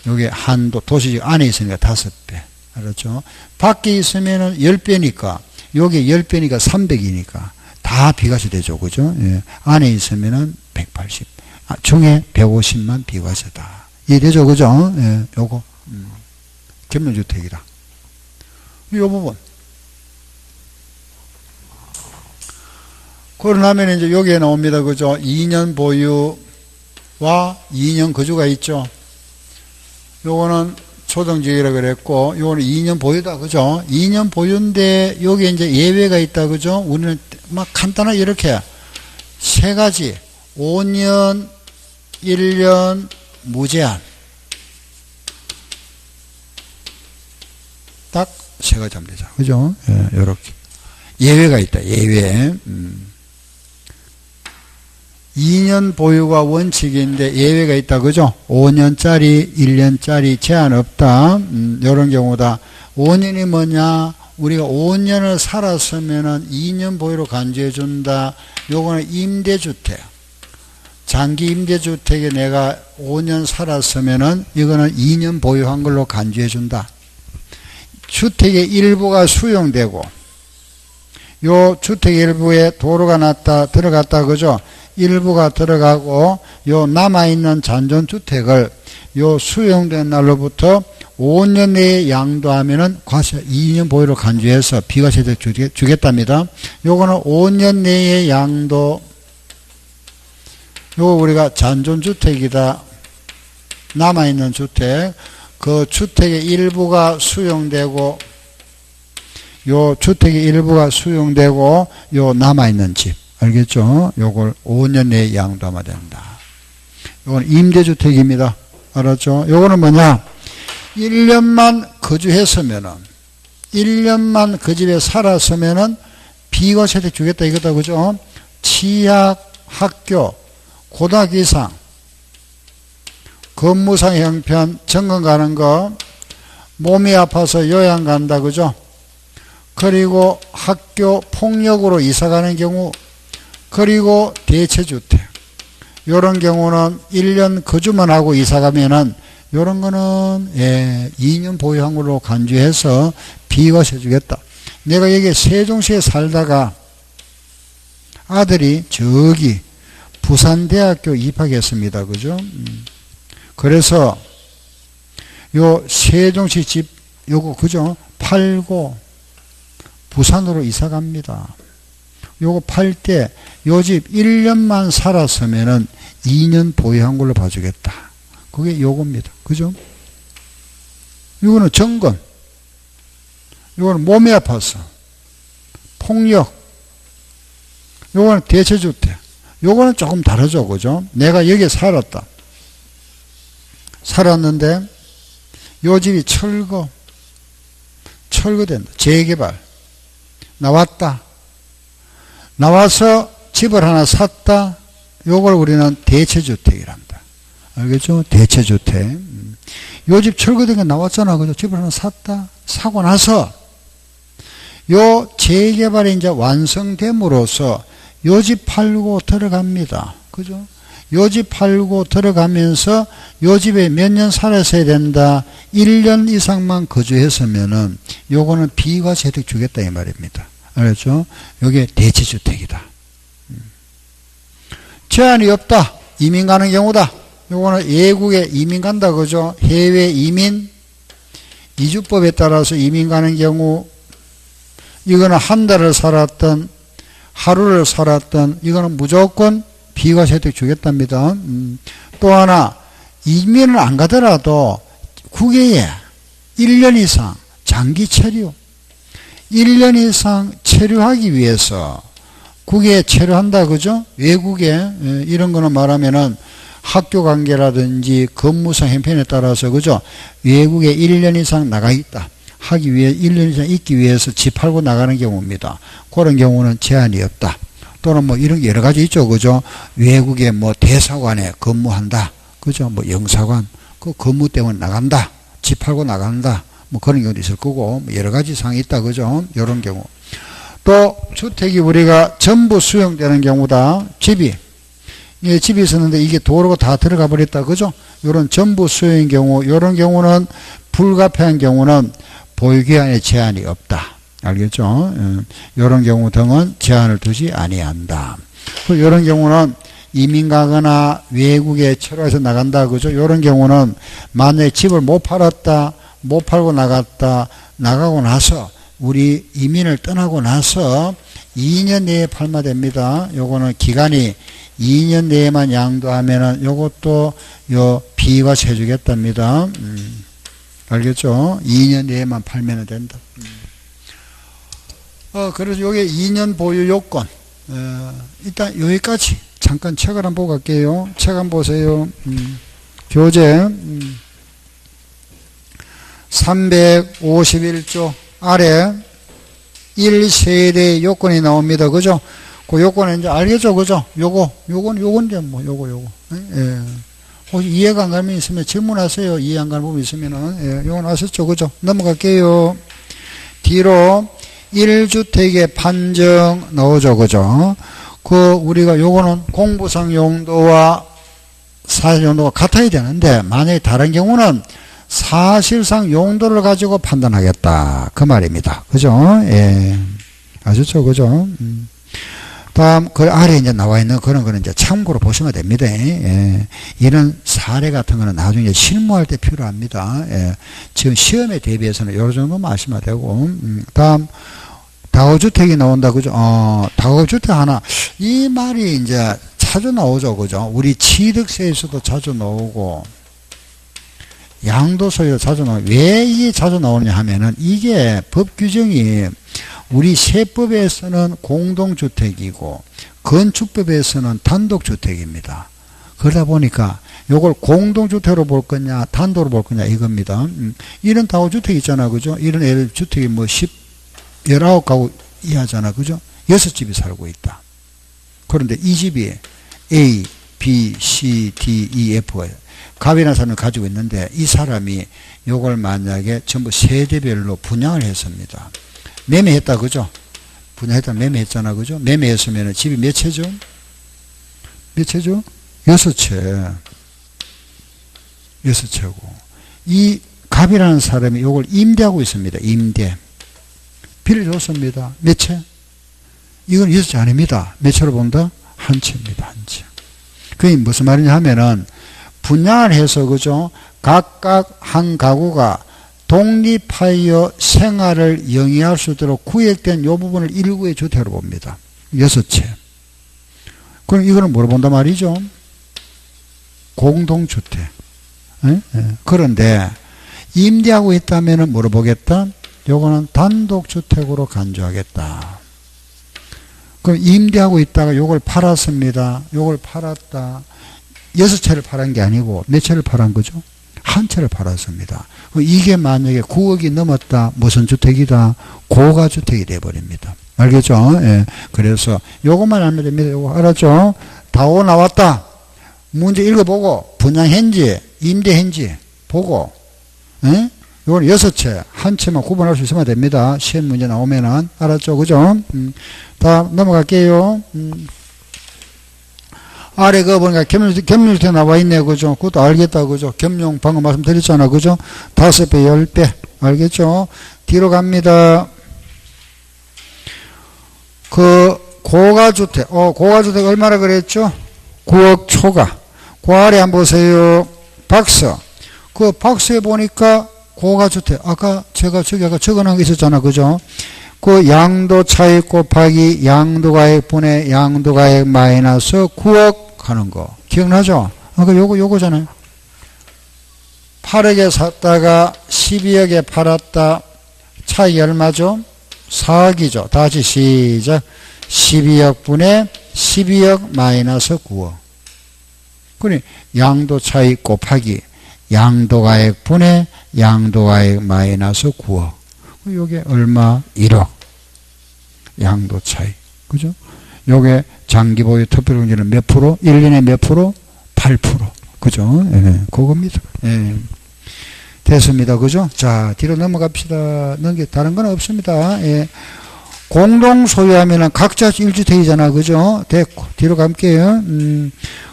여기 한도, 도시지역 안에 있으니까 5배. 알았죠? 밖에 있으면은 10배니까, 여기 10배니까 300이니까 다 비과세 되죠. 그죠? 예. 안에 있으면은 180. 중에 150만 비과세다. 이해되죠? 그죠? 예. 요거, 겸용주택이다. 이 부분. 그러면 이제 여기에 나옵니다. 그죠? 2년 보유와 2년 거주가 있죠. 요거는 초등지역이라 그랬고, 요거는 2년 보유다. 그죠? 2년 보유인데, 여기 이제 예외가 있다. 그죠? 우리는 막 간단하게 이렇게 세 가지. 5년, 1년, 무제한. 딱 세 가지 하면 되죠. 그죠? 예, 요렇게. 예외가 있다. 예외. 2년 보유가 원칙인데 예외가 있다. 그죠? 5년짜리, 1년짜리 제한 없다. 이런 경우다. 5년이 뭐냐? 우리가 5년을 살았으면은 2년 보유로 간주해 준다. 요거는 임대주택. 장기 임대주택에 내가 5년 살았으면은 이거는 2년 보유한 걸로 간주해 준다. 주택의 일부가 수용되고, 요 주택 일부에 도로가 들어갔다. 그죠? 일부가 들어가고, 요 남아있는 잔존주택을 요 수용된 날로부터 5년 내에 양도하면은 과세 2년 보유로 간주해서 비과세를 주겠답니다. 요거는 5년 내에 양도, 요거 우리가 잔존주택이다. 남아있는 주택. 그 주택의 일부가 수용되고, 요 주택의 일부가 수용되고, 요 남아있는 집. 알겠죠? 요걸 5년 내에 양도하면 된다. 요건 임대주택입니다. 알았죠? 요거는 뭐냐? 1년만 거주했으면은, 1년만 그 집에 살았으면은 비과세대 주겠다 이거다. 그죠? 치약, 학교, 고등학교 이상, 근무상 형편, 점검 가는 거, 몸이 아파서 요양 간다. 그죠? 그리고 학교 폭력으로 이사 가는 경우, 그리고 대체주택. 요런 경우는 1년 거주만 하고 이사 가면은, 요런 거는, 2년 보유한 걸로 간주해서 비과세 주겠다. 내가 여기 세종시에 살다가 아들이 저기 부산대학교 입학했습니다. 그죠? 그래서 요 세종시 집 요거 그죠? 팔고 부산으로 이사 갑니다. 요거 팔 때 요 집 1년만 살았으면은 2년 보유한 걸로 봐주겠다. 그게 요겁니다. 그죠? 요거는 정건. 요거는 몸이 아파서. 폭력. 요거는 대체주택. 요거는 조금 다르죠. 그죠? 내가 여기에 살았다. 살았는데 요 집이 철거된다. 재개발. 나왔다. 나와서 집을 하나 샀다. 요걸 우리는 대체주택이란다. 알겠죠? 대체주택. 요 집 철거된 게 나왔잖아. 그죠? 집을 하나 샀다. 사고 나서 요 재개발이 이제 완성됨으로써 요 집 팔고 들어갑니다. 그죠? 요 집 팔고 들어가면서 요 집에 몇 년 살았어야 된다. 1년 이상만 거주했으면은 요거는 비과세득 주겠다 이 말입니다. 알겠죠? 요게 대체주택이다. 제한이 없다. 이민 가는 경우다. 요거는 외국에 이민 간다 그죠? 해외 이민 이주법에 따라서 이민 가는 경우 이거는 한 달을 살았던 하루를 살았던 이거는 무조건 비과세득 주겠답니다. 또 하나 이민을 안 가더라도 국외에 1년 이상 장기 체류 1년 이상 체류하기 위해서 국외에 체류한다 그죠? 외국에 이런 거는 말하면은 학교 관계라든지 근무상 형편에 따라서 그죠? 외국에 1년 이상 나가 있다 하기 위해 1년 이상 있기 위해서 집 팔고 나가는 경우입니다. 그런 경우는 제한이 없다. 또는 뭐 이런 게 여러 가지 있죠. 그죠? 외국에 뭐 대사관에 근무한다. 그죠? 뭐 영사관 그 근무 때문에 나간다. 집 팔고 나간다. 뭐 그런 경우도 있을 거고 뭐 여러 가지 상이 있다. 그죠? 이런 경우. 또 주택이 우리가 전부 수용되는 경우다. 집이 있었는데 이게 도로가 다 들어가 버렸다. 그죠? 요런 전부 수용인 경우 요런 경우는 불가피한 경우는 보유기한에 제한이 없다. 알겠죠? 요런 경우 등은 제한을 두지 아니한다. 요런 경우는 이민 가거나 외국에 체류해서 나간다. 그죠? 요런 경우는 만약에 집을 못 팔았다. 못 팔고 나갔다. 나가고 나서 우리 이민을 떠나고 나서 2년 내에 팔면 됩니다. 요거는 기간이 2년 내에만 양도하면은 요것도 요 비과세 주겠답니다. 알겠죠? 2년 내에만 팔면 된다. 그래서 요게 2년 보유 요건. 일단 여기까지 잠깐 책을 한번 보고 갈게요. 책 한번 보세요. 교재 351조 아래 1세대 요건이 나옵니다. 그죠? 그 요건은 이제 알겠죠? 그죠? 요건데 뭐 요거. 예. 혹시 이해가 안 가면 있으면 질문하세요. 이해 안 가는 부분 있으면은. 예, 요건 아셨죠? 그죠? 넘어갈게요. 뒤로 1주택의 판정 넣어줘. 그죠? 우리가 요거는 공부상 용도와 사실 용도가 같아야 되는데, 만약에 다른 경우는 사실상 용도를 가지고 판단하겠다. 그 말입니다. 그죠? 예. 아셨죠? 그죠? 다음, 그 아래 이제 나와 있는 그런 거는 이제 참고로 보시면 됩니다. 예. 이런 사례 같은 거는 나중에 실무할 때 필요합니다. 예. 지금 시험에 대비해서는 요 정도만 아시면 되고, 다음, 다가구주택이 나온다. 그죠? 다가구주택 하나. 이 말이 이제 자주 나오죠. 그죠? 우리 취득세에서도 자주 나오고, 양도소에도 자주 나오고, 왜 이게 자주 나오느냐 하면은 이게 법 규정이 우리 세법에서는 공동주택이고 건축법에서는 단독주택입니다. 그러다 보니까 요걸 공동주택으로 볼 거냐 단독으로 볼 거냐 이겁니다. 이런 다가구주택 있잖아. 그죠? 이런 예를 주택이 뭐 19가구 이하잖아. 그죠? 6집이 살고 있다. 그런데 이 집이 A, B, C, D, E, F가 갑이라는 사람을 가지고 있는데 이 사람이 요걸 만약에 전부 세대별로 분양을 했습니다. 매매했다. 그죠? 분양했다. 매매했잖아. 그죠? 매매했으면 집이 몇 채죠? 몇 채죠? 6채. 6채고. 이 갑이라는 사람이 요걸 임대하고 있습니다. 임대. 빌려줬습니다. 몇 채? 이건 6채 아닙니다. 몇 채로 본다? 한 채입니다. 한 채. 그게 무슨 말이냐 하면은 분양을 해서 그죠? 각각 한 가구가 독립하여 생활을 영위할 수 있도록 구획된 이 부분을 일구의 주택으로 봅니다. 6채. 그럼 이거는 뭐로 본단 말이죠? 공동주택. 그런데 임대하고 있다면 뭐로 보겠다? 요거는 단독주택으로 간주하겠다. 그럼 임대하고 있다가 요걸 팔았습니다. 요걸 팔았다. 6채를 팔은 게 아니고 몇 채를 팔은 거죠? 한 채를 팔았습니다. 이게 만약에 9억이 넘었다. 무슨 주택이다? 고가주택이 돼버립니다. 알겠죠? 예. 그래서 요것만 알면 됩니다. 요거 알았죠? 다오 나왔다. 문제 읽어보고 분양했는지 임대했는지 보고 요건 6채 한 채만 구분할 수 있으면 됩니다. 시험 문제 나오면은. 알았죠? 그죠? 다음 넘어갈게요. 아래 그 보니까 겸용주택 나와 있네. 그죠? 그것도 알겠다. 그죠? 겸용 방금 말씀드렸잖아. 그죠? 5배, 10배. 알겠죠? 뒤로 갑니다. 고가주택. 고가주택 얼마나 그랬죠? 9억 초과. 그 아래 한번 보세요. 박스. 그 박스에 보니까 고가주택. 아까 제가 적어놓은 게 있었잖아. 그죠? 그 양도 차익 곱하기 양도가액 분의 양도가액 마이너스 9억 하는 거. 기억나죠? 아까 요거잖아요. 8억에 샀다가 12억에 팔았다. 차익이 얼마죠? 4억이죠. 다시 시작. 12억 분의 12억 마이너스 9억. 그러니 양도 차익 곱하기 양도가액 분의 양도가액 마이너스 9억. 요게 얼마? 1억. 양도 차익. 그죠? 요게 장기보유 특별공제는 몇 프로? 1년에 몇 프로? 8%. 그죠? 예, 그겁니다. 예. 됐습니다. 그죠? 자, 뒤로 넘어갑시다. 다른 건 없습니다. 예. 공동 소유하면은 각자 1주택이잖아. 그죠? 됐고. 뒤로 갈게요.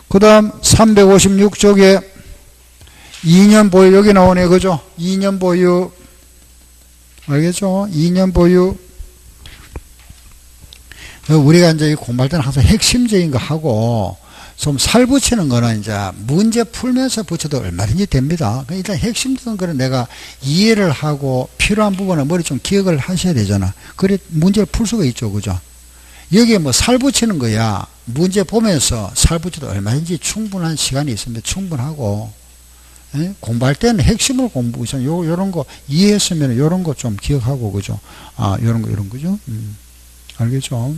그 다음 356쪽에 2년 보유, 여기 나오네. 그죠? 2년 보유. 알겠죠? 2년 보유. 우리가 이제 공부할 때는 항상 핵심적인 거 하고, 좀 살붙이는 거는 이제 문제 풀면서 붙여도 얼마든지 됩니다. 일단 핵심적인 거는 내가 이해를 하고 필요한 부분은 머리 좀 기억을 하셔야 되잖아. 그래 문제를 풀 수가 있죠. 그죠? 여기에 뭐 살붙이는 거야. 문제 보면서 살붙여도 얼마든지 충분한 시간이 있습니다. 충분하고. 예? 공부할 때는 핵심을 공부하잖아. 요런 거 이해했으면 요런 거 좀 기억하고, 그죠? 요런 거죠? 알겠죠?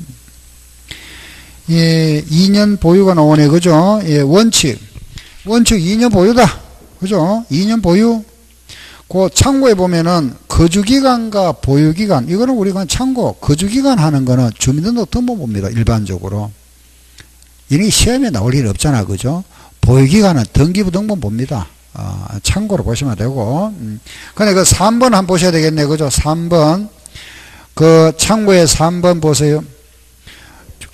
예, 2년 보유가 나오네. 그죠? 예, 원칙 2년 보유다. 그죠? 2년 보유. 그 참고에 보면은 거주기간과 보유기간, 이거는 우리가 참고, 거주기간 하는 거는 주민등록등본봅니다. 일반적으로. 이게 시험에 나올 일 없잖아. 그죠? 보유기간은 등기부등본 봅니다. 참고로 보시면 되고. 근데 그 3번 한번 보셔야 되겠네. 그죠? 3번. 그 참고에 3번 보세요.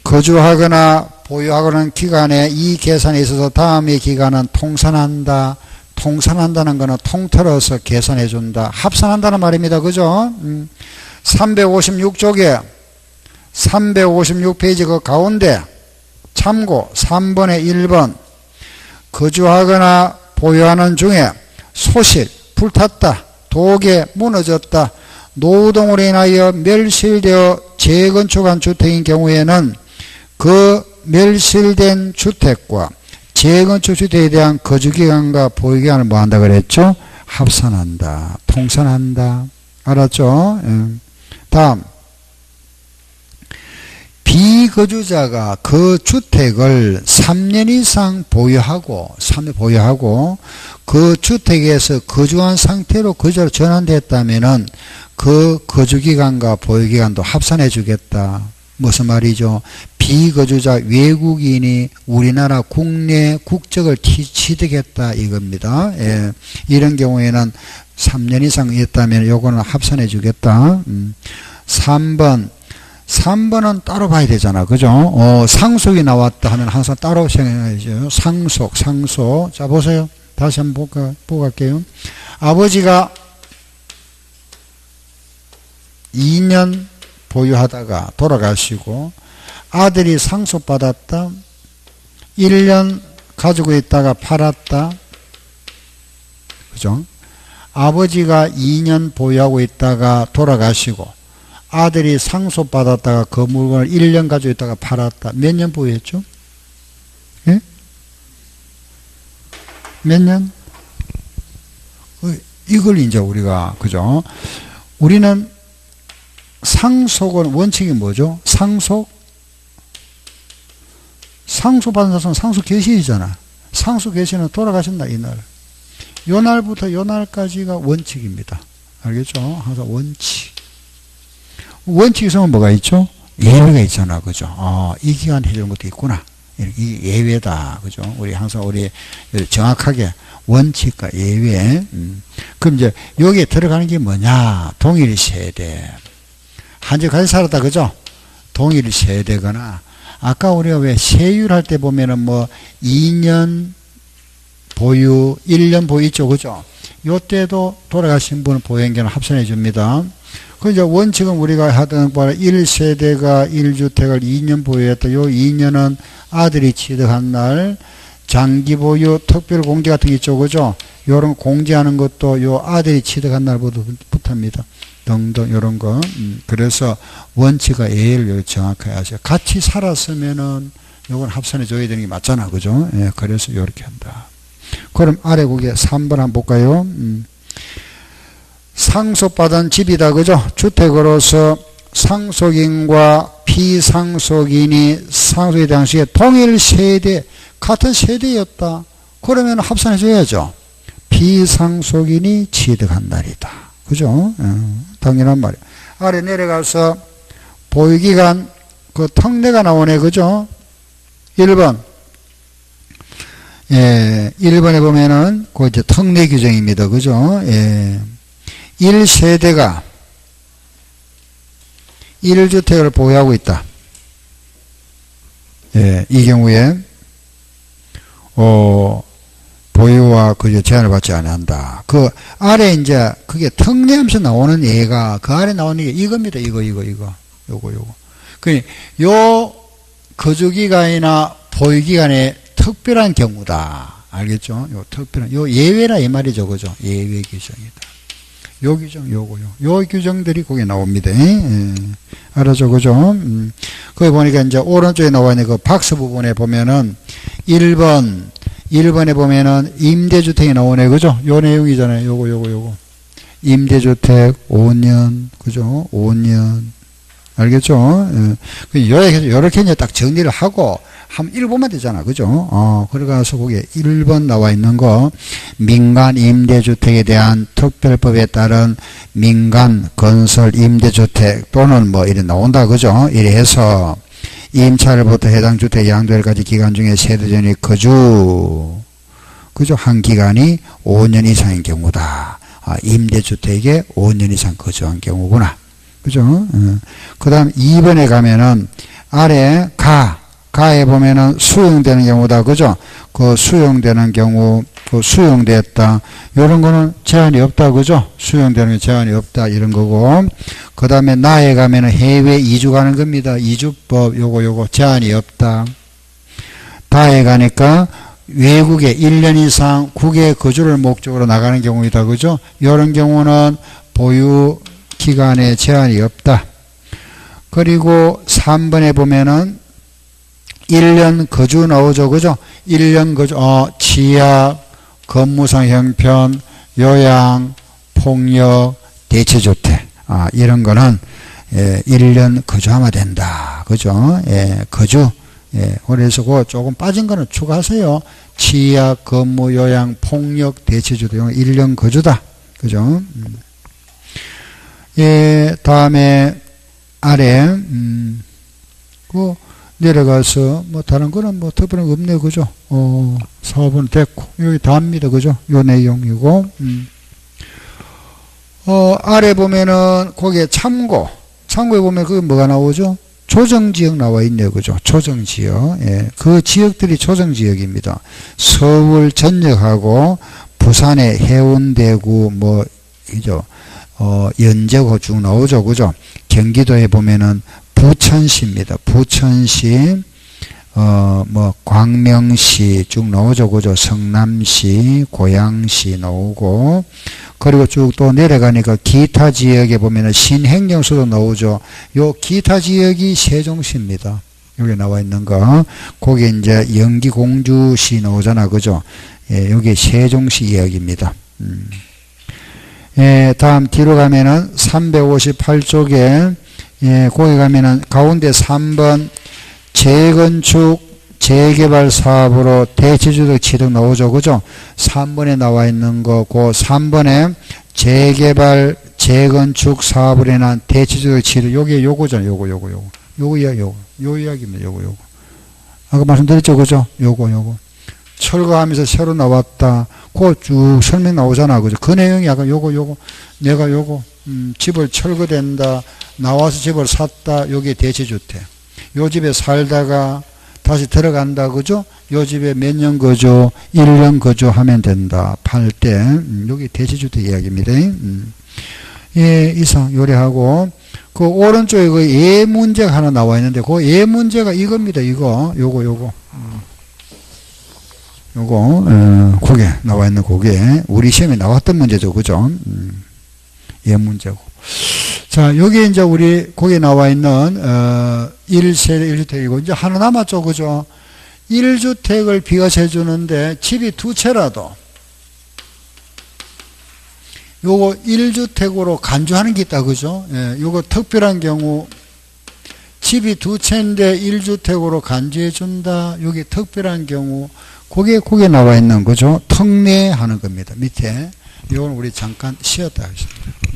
거주하거나 보유하거나 하는 기간에 이 계산에 있어서 다음의 기간은 통산한다. 통산한다는 거는 통틀어서 계산해 준다. 합산한다는 말입니다. 그죠? 356쪽에 356페이지 그 가운데 참고 3번에 1번 거주하거나 보유하는 중에 소실, 불탔다, 도계, 무너졌다, 노동으로 인하여 멸실되어 재건축한 주택인 경우에는 그 멸실된 주택과 재건축 주택에 대한 거주기간과 보유기간을 뭐 한다 그랬죠? 합산한다. 통산한다. 알았죠? 다음. 비거주자가 그 주택을 3년 이상 보유하고 그 주택에서 거주한 상태로 거주로 전환됐다면은 그 거주기간과 보유기간도 합산해 주겠다. 무슨 말이죠? 비거주자 외국인이 우리나라 국내 국적을 취득했다 이겁니다. 예. 이런 경우에는 3년 이상 있다면 요거는 합산해 주겠다. 3번은 따로 봐야 되잖아. 그죠? 상속이 나왔다 하면 항상 따로 생각해야죠. 상속. 자, 보세요. 다시 한번 보고 갈게요. 아버지가 2년 보유하다가 돌아가시고 아들이 상속받았다. 1년 가지고 있다가 팔았다. 그죠? 아버지가 2년 보유하고 있다가 돌아가시고 아들이 상속받았다가 그 물건을 1년 가지고 있다가 팔았다. 몇 년 보유했죠? 예? 몇 년? 이걸 이제 우리가, 그죠? 우리는 상속은 원칙이 뭐죠? 상속받은 자손은 상속 개시이잖아. 상속 개시는 돌아가신다, 이날. 요 날부터 요 날까지가 원칙입니다. 알겠죠? 항상 원칙. 원칙 있으면 뭐가 있죠? 예외가 있잖아. 그죠? 이 기간 해주는 것도 있구나. 이 예외다. 그죠? 우리 항상 정확하게 원칙과 예외. 그럼 이제 여기에 들어가는 게 뭐냐? 동일 세대. 한적같이 살았다. 그죠? 동일 세대거나 아까 우리가 왜 세율 할 때 보면은 뭐 2년 보유, 1년 보유 있죠. 그죠? 요때도 돌아가신 분은 보유행견을 합산해 줍니다. 그 이제 원칙은 우리가 하던 바로 1세대가 1주택을 2년 보유했다. 요 2년은 아들이 취득한 날 장기 보유 특별 공제 같은 게 있죠. 그죠? 요런 공제하는 것도 요 아들이 취득한 날부터입니다. 등등 요런 거. 그래서 원칙과 예를 정확하게 하세요. 같이 살았으면은 요건 합산해 줘야 되는 게 맞잖아. 그죠? 예, 그래서 요렇게 한다. 그럼 아래 국에 3번 한번 볼까요? 상속받은 집이다. 그죠? 주택으로서 상속인과 비상속인이 상속의 당시에 동일 세대, 같은 세대였다. 그러면 합산해 줘야죠. 비상속인이 취득한 날이다. 그죠? 당연한 말이에요. 아래 내려가서 보유기간, 그 특례가 나오네. 그죠? 1번. 예, 1번에 보면은, 그 이제 특례 규정입니다. 그죠? 예. 1세대가 1주택을 보유하고 있다. 예, 이 경우에, 보유와 그 제한을 받지 않는다. 그 아래 이제 그게 특례하면서 나오는 예가 그 아래 나오는 게 이겁니다. 이거. 요거. 요 거주기간이나 보유기간에 특별한 경우다. 알겠죠? 요 특별한, 요 예외라 이 말이죠. 그죠? 예외 규정이다. 요 규정, 요 규정들이 거기에 나옵니다. 예. 알아죠? 그죠? 거기 보니까 이제 오른쪽에 나와 있는 그 박스 부분에 보면은 1번에 보면은 임대주택이 나오네. 그죠? 요 내용이잖아요. 요거. 임대주택 5년. 그죠? 5년. 알겠죠? 예. 요렇게 이제 딱 정리를 하고 한 1번만 되잖아. 그죠? 그래가서 거기에 1번 나와 있는 거, 민간 임대주택에 대한 특별법에 따른 민간 건설 임대주택 또는 뭐 이래 나온다. 그죠? 이래 해서 임차를부터 해당 주택 양도일까지 기간 중에 세대전이 거주, 그죠? 한 기간이 5년 이상인 경우다. 임대주택에 5년 이상 거주한 경우구나. 그죠? 그 다음 2번에 가면은 아래 가에 보면은 수용되는 경우다. 그죠? 그 수용되는 경우, 그 수용됐다. 이런 거는 제한이 없다. 그죠? 수용되는 게 제한이 없다. 이런 거고. 그 다음에 나에 가면은 해외 이주 가는 겁니다. 이주법, 요거 제한이 없다. 다에 가니까 외국에 1년 이상 국외 거주를 목적으로 나가는 경우이다. 그죠? 이런 경우는 보유 기간에 제한이 없다. 그리고 3번에 보면은 1년 거주 나오죠. 그죠? 1년 거주, 취약, 건무상 형편, 요양, 폭력, 대체주택. 이런 거는, 1년 거주하면 된다. 그죠? 거주. 그래서 그 조금 빠진 거는 추가하세요. 취약, 건무, 요양, 폭력, 대체주택. 1년 거주다. 그죠? 다음에, 아래, 내려가서 뭐 다른 거는 뭐 특별한 거 없네요. 그죠? 4번 됐고 여기 다입니다. 그죠? 요 내용이고 아래 보면은 거기에 참고에 보면 그게 뭐가 나오죠? 조정지역 나와 있네요. 그죠? 조정지역. 예. 그 지역들이 조정지역입니다. 서울 전역하고 부산의 해운대구 뭐 이죠. 연제고 쭉 나오죠. 그죠? 경기도에 보면은 부천시입니다. 부천시, 뭐, 광명시 쭉 나오죠. 그죠? 성남시, 고양시 나오고, 그리고 쭉 또 내려가니까 기타 지역에 보면은 신행정수도 나오죠. 요 기타 지역이 세종시입니다. 여기 나와 있는 거. 거기 이제 영기공주시 나오잖아. 그죠? 예, 여기 세종시 이야기입니다. 예, 다음 뒤로 가면은 358쪽에 거기 가면은 가운데 3번 재건축 재개발 사업으로 대체주택 취득 나오죠. 그죠? 3번에 나와 있는 거, 그 3번에 재개발 재건축 사업을 해난 대체주택 취득, 요거잖아요. 요거 이야기입니다. 요거. 아까 말씀드렸죠. 그죠? 요거. 철거하면서 새로 나왔다. 그거 쭉 설명 나오잖아. 그죠? 그 내용이 약간 요거. 내가 요거, 집을 철거된다. 나와서 집을 샀다. 요게 대체주택. 요 집에 살다가 다시 들어간다, 그죠? 요 집에 몇 년 거주? 1년 거주하면 된다. 팔 때. 여기 대지주택 이야기입니다. 예, 이상 요리하고, 그 오른쪽에 그 예 문제가 하나 나와 있는데, 그 예 문제가 이겁니다. 이거, 요거. 그게 나와 있는 그게 우리 시험에 나왔던 문제죠, 그죠? 예 문제고. 자, 여기 이제 우리 거기에 나와 있는 1세대 1주택이고 이제 하나 남았죠, 그죠? 1주택을 비과세 해주는데 집이 두 채라도 요거 1주택으로 간주하는 게 있다, 그죠? 예, 요거 특별한 경우 집이 두 채인데 1주택으로 간주해 준다. 여기 특별한 경우 그게 나와 있는 거죠. 특례하는 겁니다. 밑에 이건 우리 잠깐 쉬었다 하겠습니다.